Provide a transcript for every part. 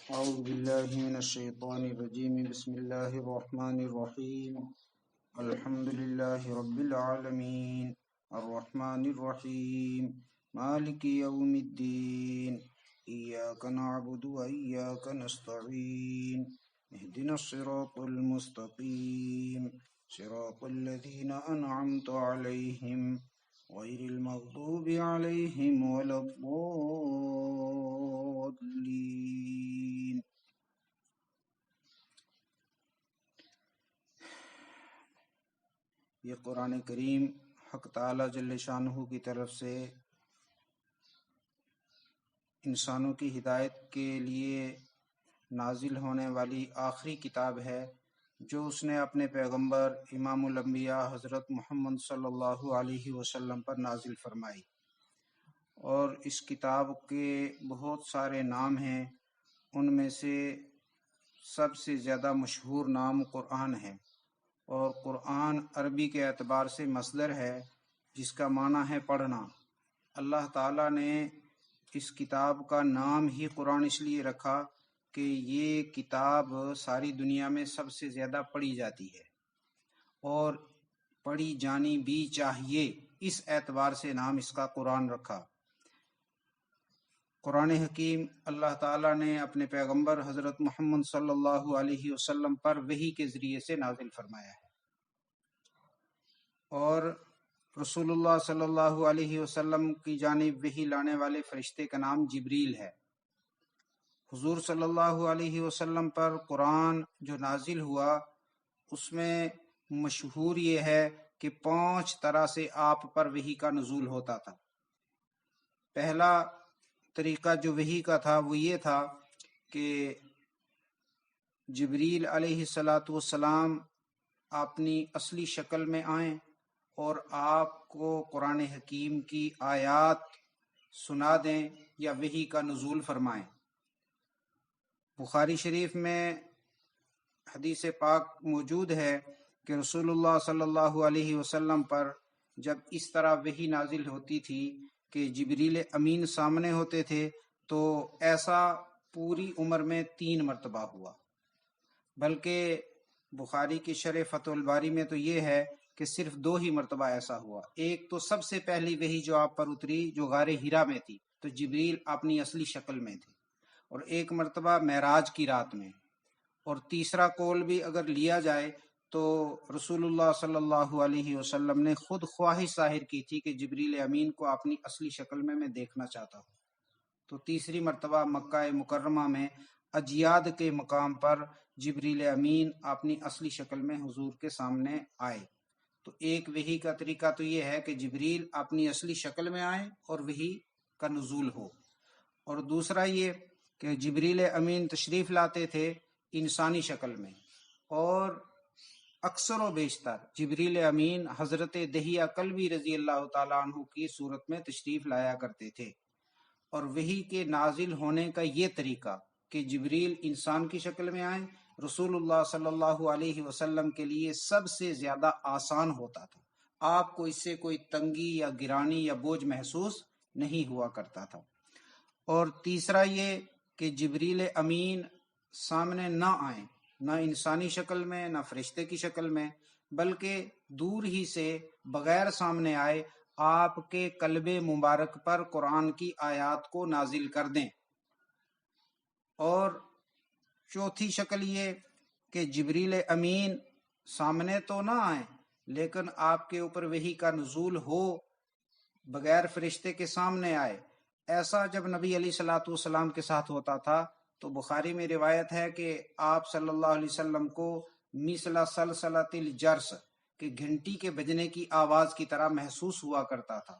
أعوذ بالله من الشيطان الرجيم. بسم الله الرحمن الرحيم. الحمد لله رب العالمين الرحمن الرحيم مالك يوم الدين إياك نعبد وإياك نستعين اهدنا الصراط المستقيم صراط الذين أنعمت عليهم غير المغضوب عليهم ولا الضالين. یہ قرآن کریم حق تعالی جل شانہ کی طرف سے انسانوں کی ہدایت کے لیے نازل ہونے والی آخری کتاب ہے جو اس نے اپنے پیغمبر امام الانبیاء حضرت محمد صلی اللہ علیہ وسلم پر نازل فرمائی، اور اس کتاب کے بہت سارے نام ہیں، ان میں سے سب سے زیادہ مشہور نام قرآن ہے، اور قرآن عربی کے اعتبار سے مصدر ہے جس کا معنی ہے پڑھنا۔ اللہ تعالیٰ نے اس کتاب کا نام ہی قرآن اس لیے رکھا کہ یہ کتاب ساری دنیا میں سب سے زیادہ پڑھی جاتی ہے اور پڑھی جانی بھی چاہیے، اس اعتبار سے نام اس کا قرآن رکھا۔ قرآن حکیم اللہ تعالیٰ نے اپنے پیغمبر حضرت محمد صلی اللہ علیہ وسلم پر وحی کے ذریعے سے نازل فرمایا ہے، اور رسول اللہ صلی اللہ علیہ وسلم کی جانب وحی لانے والے فرشتے کا نام جبریل ہے۔ حضور صلی اللہ علیہ وسلم پر قرآن جو نازل ہوا اس میں مشہور یہ ہے کہ 5 طرح سے آپ پر وحی کا نزول ہوتا تھا۔ پہلا طریقہ جو وحی کا تھا وہ یہ تھا کہ جبریل علیہ السلام اپنی اصلی شکل میں آئیں اور آپ کو قرآن حکیم کی آیات سنا دیں یا وحی کا نزول فرمائیں۔ بخاری شریف میں حدیث پاک موجود ہے کہ رسول اللہ صلی اللہ علیہ وسلم پر جب اس طرح وحی نازل ہوتی تھی کہ جبریل امین سامنے ہوتے تھے تو ایسا پوری عمر میں 3 مرتبہ ہوا، بلکہ بخاری کی شرح فتح الباری میں تو یہ ہے کہ صرف 2 ہی مرتبہ ایسا ہوا۔ ایک تو سب سے پہلی وحی جو آپ پر اتری جو غار ہرا میں تھی تو جبریل اپنی اصلی شکل میں تھے، اور ایک مرتبہ معراج کی رات میں، اور تیسرا قول بھی اگر لیا جائے تو رسول اللہ صلی اللہ علیہ وسلم نے خود خواہش ظاہر کی تھی کہ جبریل امین کو اپنی اصلی شکل میں دیکھنا چاہتا ہوں، تو تیسری مرتبہ مکہ مکرمہ میں اجیاد کے مقام پر جبریل امین اپنی اصلی شکل میں حضور کے سامنے آئے۔ تو ایک وحی کا طریقہ تو یہ ہے کہ جبریل اپنی اصلی شکل میں آئے اور وحی کا نزول ہو، اور دوسرا یہ کہ جبریل امین تشریف لاتے تھے انسانی شکل میں، اور اکثر و بیشتر جبریل امین حضرت دحیہ کلبی رضی اللہ تعالیٰ عنہ کی صورت میں تشریف لایا کرتے تھے۔ اور وحی کے نازل ہونے کا یہ طریقہ کہ جبریل انسان کی شکل میں آئیں رسول اللہ صلی اللہ علیہ وسلم کے لیے سب سے زیادہ آسان ہوتا تھا، آپ کو اس سے کوئی تنگی یا گرانی یا بوجھ محسوس نہیں ہوا کرتا تھا۔ اور تیسرا یہ کہ جبریل امین سامنے نہ آئیں، نہ انسانی شکل میں نہ فرشتے کی شکل میں، بلکہ دور ہی سے بغیر سامنے آئے آپ کے قلب مبارک پر قرآن کی آیات کو نازل کر دیں۔ اور چوتھی شکل یہ کہ جبریل امین سامنے تو نہ آئیں لیکن آپ کے اوپر وحی کا نزول ہو بغیر فرشتے کے سامنے آئے۔ ایسا جب نبی علیہ الصلوۃ والسلام کے ساتھ ہوتا تھا تو بخاری میں روایت ہے کہ آپ صلی اللہ علیہ وسلم کو مثل سلسلۃ الجرس کہ گھنٹی کے بجنے کی آواز کی طرح محسوس ہوا کرتا تھا،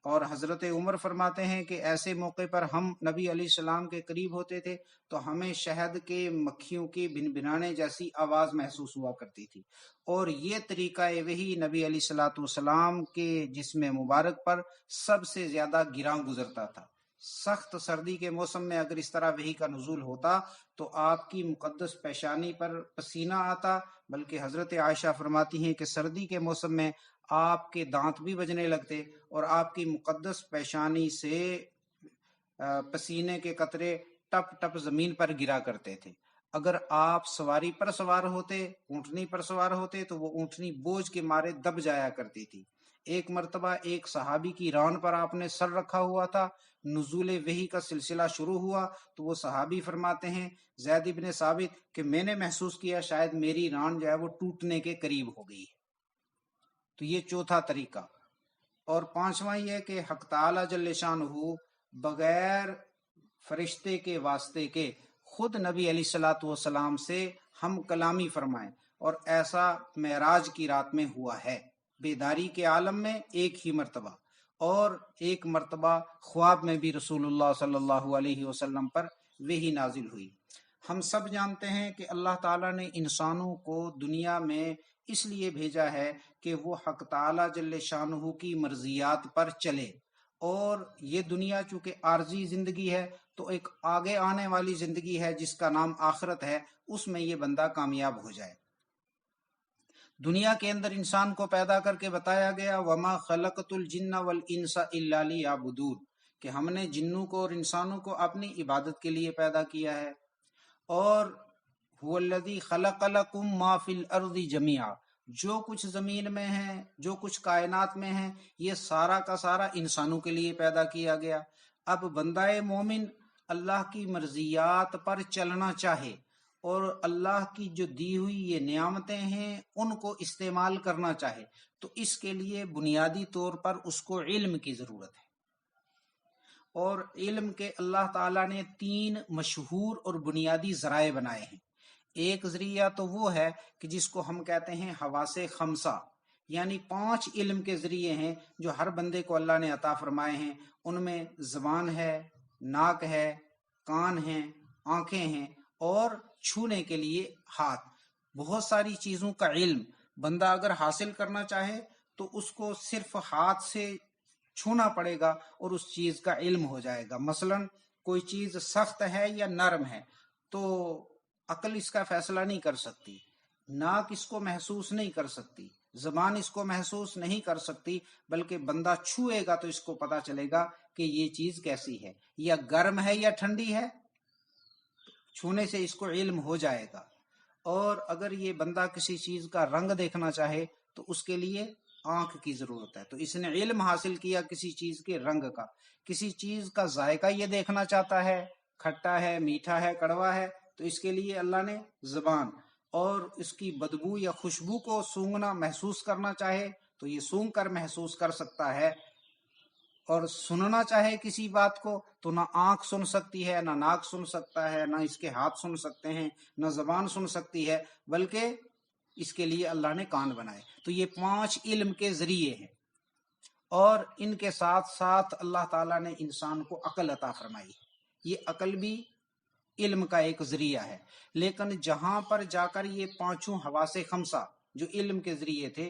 اور حضرت عمر فرماتے ہیں کہ ایسے موقع پر ہم نبی علیہ السلام کے قریب ہوتے تھے تو ہمیں شہد کے مکھیوں کے بھنبھنانے جیسی آواز محسوس ہوا کرتی تھی، اور یہ طریقہ وحی نبی علیہ الصلوۃ والسلام کے جسم مبارک پر سب سے زیادہ گراں گزرتا تھا۔ سخت سردی کے موسم میں اگر اس طرح وحی کا نزول ہوتا تو آپ کی مقدس پیشانی پر پسینہ آتا، بلکہ حضرت عائشہ فرماتی ہیں کہ سردی کے موسم میں آپ کے دانت بھی بجنے لگتے اور آپ کی مقدس پیشانی سے پسینے کے قطرے ٹپ ٹپ زمین پر گرا کرتے تھے۔ اگر آپ سواری پر سوار ہوتے، اونٹنی پر سوار ہوتے، تو وہ اونٹنی بوجھ کے مارے دب جایا کرتی تھی۔ ایک مرتبہ ایک صحابی کی ران پر آپ نے سر رکھا ہوا تھا، نزول وحی کا سلسلہ شروع ہوا تو وہ صحابی فرماتے ہیں زید بن ثابت کہ میں نے محسوس کیا شاید میری ران جو ہے وہ ٹوٹنے کے قریب ہو گئی ہے۔ تو یہ چوتھا طریقہ۔ اور پانچواں یہ کہ حق تعالی جل شانہ بغیر فرشتے کے واسطے کے خود نبی علیہ الصلوۃ والسلام سے ہم کلامی فرمائیں، اور ایسا معراج کی رات میں ہوا ہے، بیداری کے عالم میں ایک ہی مرتبہ، اور ایک مرتبہ خواب میں بھی رسول اللہ صلی اللہ علیہ وسلم پر وحی نازل ہوئی۔ ہم سب جانتے ہیں کہ اللہ تعالیٰ نے انسانوں کو دنیا میں اس لیے بھیجا ہے کہ وہ حق تعالیٰ جل شانہ کی مرضیات پر چلے، اور یہ دنیا چونکہ عارضی زندگی ہے تو ایک آگے آنے والی زندگی ہے جس کا نام آخرت ہے، اس میں یہ بندہ کامیاب ہو جائے۔ دنیا کے اندر انسان کو پیدا کر کے بتایا گیا وما خلقت الجن والانس الا لیعبدون، کہ ہم نے جنوں کو اور انسانوں کو اپنی عبادت کے لیے پیدا کیا ہے۔ اور هو الذی خلق لکم ما فی الارض جمیعا، جو کچھ زمین میں ہے، جو کچھ کائنات میں ہے، یہ سارا کا سارا انسانوں کے لیے پیدا کیا گیا۔ اب بندہ مومن اللہ کی مرضیات پر چلنا چاہے اور اللہ کی جو دی ہوئی یہ نعمتیں ہیں ان کو استعمال کرنا چاہے، تو اس کے لیے بنیادی طور پر اس کو علم کی ضرورت ہے۔ اور علم کے اللہ تعالیٰ نے 3 مشہور اور بنیادی ذرائع بنائے ہیں۔ ایک ذریعہ تو وہ ہے کہ جس کو ہم کہتے ہیں حواس خمسہ، یعنی 5 علم کے ذریعے ہیں جو ہر بندے کو اللہ نے عطا فرمائے ہیں۔ ان میں زبان ہے، ناک ہے، کان ہیں، آنکھیں ہیں، اور چھونے کے لیے ہاتھ۔ بہت ساری چیزوں کا علم بندہ اگر حاصل کرنا چاہے تو اس کو صرف ہاتھ سے چھونا پڑے گا اور اس چیز کا علم ہو جائے گا۔ مثلا کوئی چیز سخت ہے یا نرم ہے تو عقل اس کا فیصلہ نہیں کر سکتی، ناک اس کو محسوس نہیں کر سکتی، زبان اس کو محسوس نہیں کر سکتی، بلکہ بندہ چھوئے گا تو اس کو پتا چلے گا کہ یہ چیز کیسی ہے، یا گرم ہے یا ٹھنڈی ہے، چھونے سے اس کو علم ہو جائے گا۔ اور اگر یہ بندہ کسی چیز کا رنگ دیکھنا چاہے تو اس کے لیے آنکھ کی ضرورت ہے، تو اس نے علم حاصل کیا کسی چیز کے رنگ کا۔ کسی چیز کا ذائقہ یہ دیکھنا چاہتا ہے، کھٹا ہے، میٹھا ہے، کڑوا ہے، تو اس کے لیے اللہ نے زبان، اور اس کی بدبو یا خوشبو کو سونگنا محسوس کرنا چاہے تو یہ سونگ کر محسوس کر سکتا ہے، اور سننا چاہے کسی بات کو تو نہ آنکھ سن سکتی ہے، نہ ناک سن سکتا ہے، نہ اس کے ہاتھ سن سکتے ہیں، نہ زبان سن سکتی ہے، بلکہ اس کے لیے اللہ نے کان بنائے۔ تو یہ 5 علم کے ذریعے ہیں، اور ان کے ساتھ ساتھ اللہ تعالیٰ نے انسان کو عقل عطا فرمائی۔ یہ عقل بھی علم کا ایک ذریعہ ہے، لیکن جہاں پر جا کر یہ 5 حواس خمسہ جو علم کے ذریعے تھے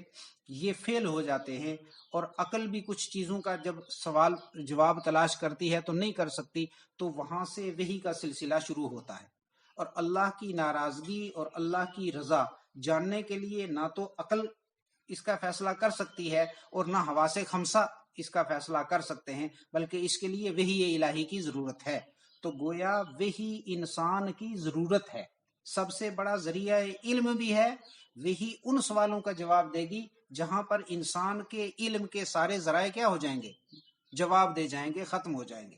یہ فیل ہو جاتے ہیں، اور عقل بھی کچھ چیزوں کا جب سوال جواب تلاش کرتی ہے تو نہیں کر سکتی، تو وہاں سے وحی کا سلسلہ شروع ہوتا ہے۔ اور اللہ کی ناراضگی اور اللہ کی رضا جاننے کے لیے نہ تو عقل اس کا فیصلہ کر سکتی ہے اور نہ حواس خمسہ اس کا فیصلہ کر سکتے ہیں، بلکہ اس کے لیے وحی الہی کی ضرورت ہے۔ تو گویا وحی انسان کی ضرورت ہے، سب سے بڑا ذریعہ علم بھی ہے۔ وحی ان سوالوں کا جواب دے گی جہاں پر انسان کے علم کے سارے ذرائع کیا ہو جائیں گے، جواب دے جائیں گے، ختم ہو جائیں گے۔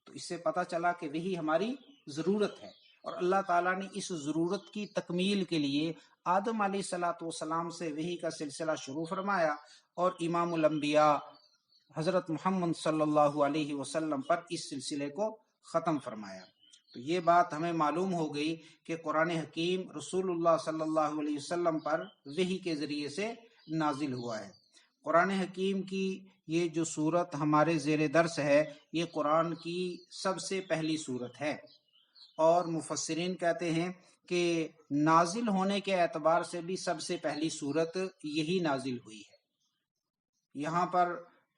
تو اس سے پتہ چلا کہ وحی ہماری ضرورت ہے، اور اللہ تعالیٰ نے اس ضرورت کی تکمیل کے لیے آدم علیہ الصلوۃ والسلام سے وحی کا سلسلہ شروع فرمایا، اور امام الانبیاء حضرت محمد صلی اللہ علیہ وسلم پر اس سلسلے کو ختم فرمایا۔ تو یہ بات ہمیں معلوم ہو گئی کہ قرآن حکیم رسول اللہ صلی اللہ علیہ وسلم پر وحی کے ذریعے سے نازل ہوا ہے۔ قرآن حکیم کی یہ جو صورت ہمارے زیر درس ہے یہ قرآن کی سب سے پہلی صورت ہے، اور مفسرین کہتے ہیں کہ نازل ہونے کے اعتبار سے بھی سب سے پہلی صورت یہی نازل ہوئی ہے۔ یہاں پر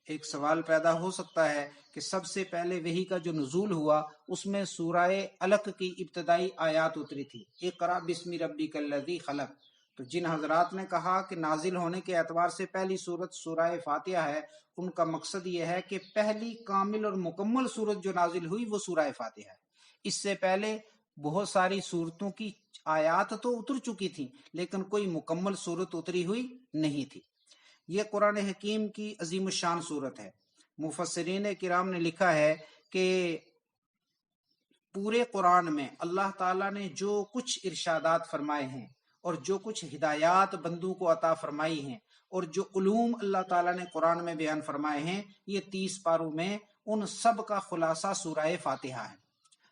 ایک سوال پیدا ہو سکتا ہے کہ سب سے پہلے وحی کا جو نزول ہوا اس میں سورہ علق کی ابتدائی آیات اتری تھی، اقرأ بسم ربک الذی خلق۔ تو جن حضرات نے کہا کہ نازل ہونے کے اعتبار سے پہلی سورت سورہ فاتحہ ہے، ان کا مقصد یہ ہے کہ پہلی کامل اور مکمل سورت جو نازل ہوئی وہ سورہ فاتحہ ہے، اس سے پہلے بہت ساری صورتوں کی آیات تو اتر چکی تھی لیکن کوئی مکمل صورت اتری ہوئی نہیں تھی۔ یہ قرآن حکیم کی عظیم الشان صورت ہے۔ مفسرین کرام نے لکھا ہے کہ پورے قرآن میں اللہ تعالیٰ نے جو کچھ ارشادات فرمائے ہیں اور جو کچھ ہدایات بندوں کو عطا فرمائی ہیں اور جو علوم اللہ تعالیٰ نے قرآن میں بیان فرمائے ہیں، یہ 30 پاروں میں ان سب کا خلاصہ سورہ فاتحہ ہے۔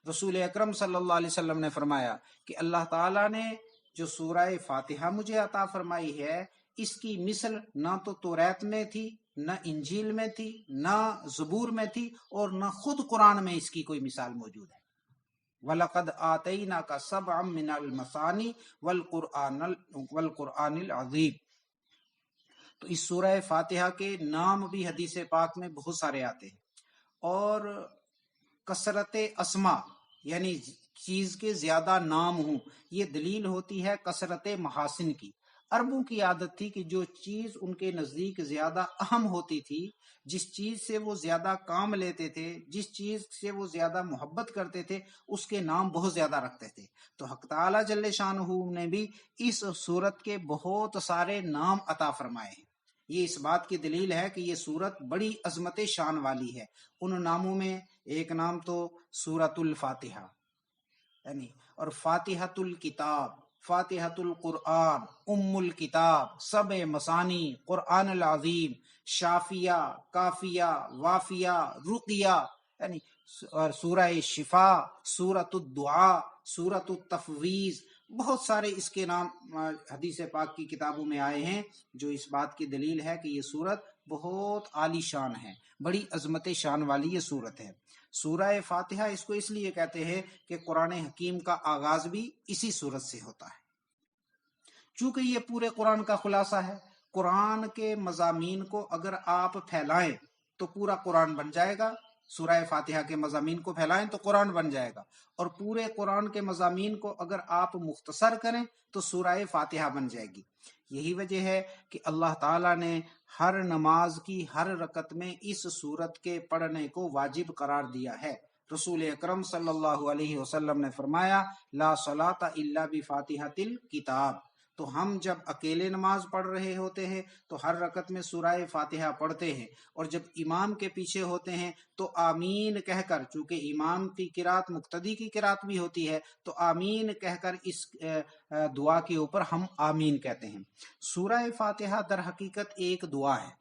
رسول اکرم صلی اللہ علیہ وسلم نے فرمایا کہ اللہ تعالیٰ نے جو سورہ فاتحہ مجھے عطا فرمائی ہے، اس کی مثل نہ تو توریت میں تھی، نہ انجیل میں تھی، نہ زبور میں تھی، اور نہ خود قرآن میں اس کی کوئی مثال موجود ہے۔ وَلَقَدْ آتَيْنَاكَ سَبْعًا مِّنَ الْمَثَانِي وَالْقُرْآنِ الْعَظِيمِ۔ تو اس سورہ فاتحہ کے نام بھی حدیث پاک میں بہت سارے آتے ہیں، اور کثرت اسما یعنی چیز کے زیادہ نام ہوں، یہ دلیل ہوتی ہے کثرت محاسن کی۔ عربوں کی عادت تھی کہ جو چیز ان کے نزدیک زیادہ اہم ہوتی تھی، جس چیز سے وہ زیادہ کام لیتے تھے، جس چیز سے وہ زیادہ محبت کرتے تھے، اس کے نام بہت زیادہ رکھتے تھے۔ تو حق تعالیٰ جل شانہ نے بھی اس صورت کے بہت سارے نام عطا فرمائے ہیں۔ یہ اس بات کی دلیل ہے کہ یہ صورت بڑی عظمت شان والی ہے۔ ان ناموں میں ایک نام تو سورۃ الفاتحہ یعنی، اور فاتحۃ الکتاب، فاتحۃ القرآن، ام الکتاب، سبع مثانی، قرآن العظیم، شافیہ، کافیہ، وافیہ، رقیہ یعنی، اور سورہ شفا، سورۃ الدعاء، سورۃ التفویض، بہت سارے اس کے نام حدیث پاک کی کتابوں میں آئے ہیں، جو اس بات کی دلیل ہے کہ یہ سورت بہت عالی شان ہے، بڑی عظمت شان والی یہ سورت ہے۔ سورہ فاتحہ اس کو اس لیے کہتے ہیں کہ قرآن حکیم کا آغاز بھی اسی سورت سے ہوتا ہے۔ چونکہ یہ پورے قرآن کا خلاصہ ہے، قرآن کے مضامین کو اگر آپ پھیلائیں تو پورا قرآن بن جائے گا۔ سورہ فاتحہ کے مضامین کو پھیلائیں تو قرآن بن جائے گا، اور پورے قرآن کے مضامین کو اگر آپ مختصر کریں تو سورہ فاتحہ بن جائے گی۔ یہی وجہ ہے کہ اللہ تعالیٰ نے ہر نماز کی ہر رکعت میں اس سورت کے پڑھنے کو واجب قرار دیا ہے۔ رسول اکرم صلی اللہ علیہ وسلم نے فرمایا، لا صلاۃ الا بفاتحۃ الکتاب۔ تو ہم جب اکیلے نماز پڑھ رہے ہوتے ہیں تو ہر رکعت میں سورہ فاتحہ پڑھتے ہیں، اور جب امام کے پیچھے ہوتے ہیں تو آمین کہہ کر، چونکہ امام کی قرات مقتدی کی قرات بھی ہوتی ہے، تو آمین کہہ کر اس دعا کے اوپر ہم آمین کہتے ہیں۔ سورہ فاتحہ در حقیقت ایک دعا ہے،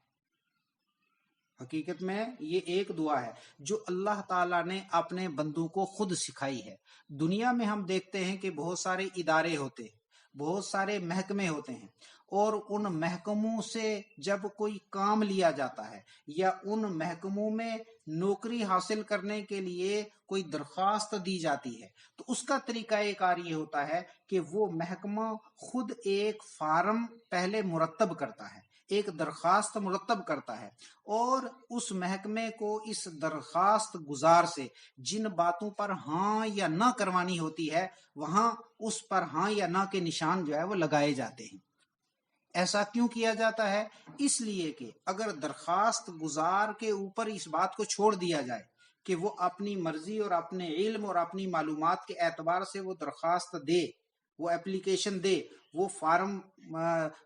حقیقت میں یہ ایک دعا ہے جو اللہ تعالیٰ نے اپنے بندوں کو خود سکھائی ہے۔ دنیا میں ہم دیکھتے ہیں کہ بہت سارے ادارے ہوتے ہیں، بہت سارے محکمے ہوتے ہیں، اور ان محکموں سے جب کوئی کام لیا جاتا ہے یا ان محکموں میں نوکری حاصل کرنے کے لیے کوئی درخواست دی جاتی ہے، تو اس کا طریقہ کار یہ ہوتا ہے کہ وہ محکمہ خود ایک فارم پہلے مرتب کرتا ہے، ایک درخواست مرتب کرتا ہے، اور اس محکمے کو اس درخواست گزار سے جن باتوں پر ہاں یا نہ کروانی ہوتی ہے، وہاں اس پر ہاں یا نہ کے نشان جو ہے وہ لگائے جاتے ہیں۔ ایسا کیوں کیا جاتا ہے؟ اس لیے کہ اگر درخواست گزار کے اوپر اس بات کو چھوڑ دیا جائے کہ وہ اپنی مرضی اور اپنے علم اور اپنی معلومات کے اعتبار سے وہ درخواست دے، وہ اپلیکیشن دے، وہ فارم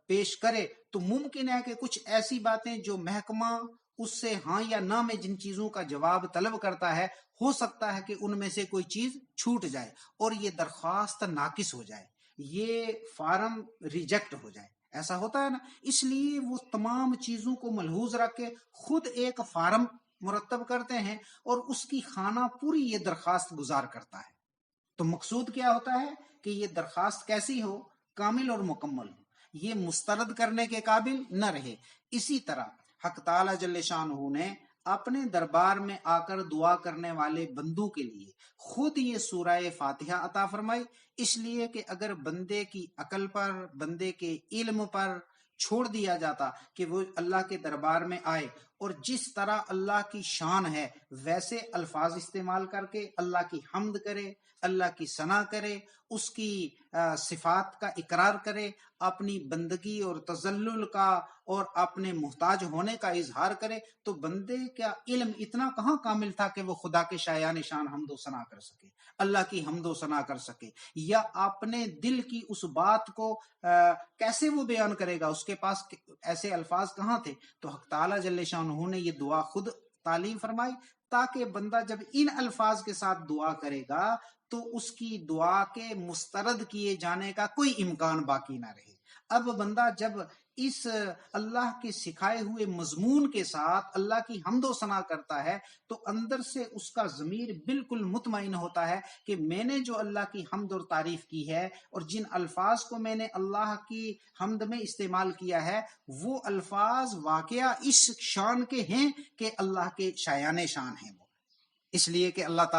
پیش کرے، تو ممکن ہے کہ کچھ ایسی باتیں جو محکمہ اس سے ہاں یا نہ میں جن چیزوں کا جواب طلب کرتا ہے، ہو سکتا ہے کہ ان میں سے کوئی چیز چھوٹ جائے اور یہ درخواست ناقص ہو جائے، یہ فارم ریجیکٹ ہو جائے۔ ایسا ہوتا ہے نا، اس لیے وہ تمام چیزوں کو ملحوظ رکھ کے خود ایک فارم مرتب کرتے ہیں اور اس کی خانہ پوری یہ درخواست گزار کرتا ہے۔ تو مقصود کیا ہوتا ہے کہ یہ درخواست کیسی ہو؟ کامل اور مکمل ہو، یہ مسترد کرنے کے قابل نہ رہے۔ اسی طرح حق تعالیٰ جل شانہ نے اپنے دربار میں آ کر دعا کرنے والے بندوں کے لیے خود یہ سورہ فاتحہ عطا فرمائی، اس لیے کہ اگر بندے کی عقل پر، بندے کے علم پر چھوڑ دیا جاتا کہ وہ اللہ کے دربار میں آئے اور جس طرح اللہ کی شان ہے ویسے الفاظ استعمال کر کے اللہ کی حمد کرے، اللہ کی ثنا کرے، اس کی صفات کا اقرار کرے، اپنی بندگی اور تذلل کا اور اپنے محتاج ہونے کا اظہار کرے، تو بندے کا علم اتنا کہاں کامل تھا کہ وہ خدا کے شایان شان حمد و ثنا کر سکے، اللہ کی حمد و ثنا کر سکے، یا اپنے دل کی اس بات کو کیسے وہ بیان کرے گا، اس کے پاس ایسے الفاظ کہاں تھے؟ تو حق تعالیٰ جل شانہ نے یہ دعا خود تعلیم فرمائی تاکہ بندہ جب ان الفاظ کے ساتھ دعا کرے گا تو اس کی دعا کے مسترد کیے جانے کا کوئی امکان باقی نہ رہے۔ اب بندہ جب اس اللہ کے سکھائے ہوئے مضمون کے ساتھ اللہ کی حمد و ثنا کرتا ہے تو اندر سے اس کا ضمیر بالکل مطمئن ہوتا ہے کہ میں نے جو اللہ کی حمد اور تعریف کی ہے اور جن الفاظ کو میں نے اللہ کی حمد میں استعمال کیا ہے وہ الفاظ واقعہ اس شان کے ہیں کہ اللہ کے شایان شان ہیں وہ، اس لیے کہ اللہ تعالیٰ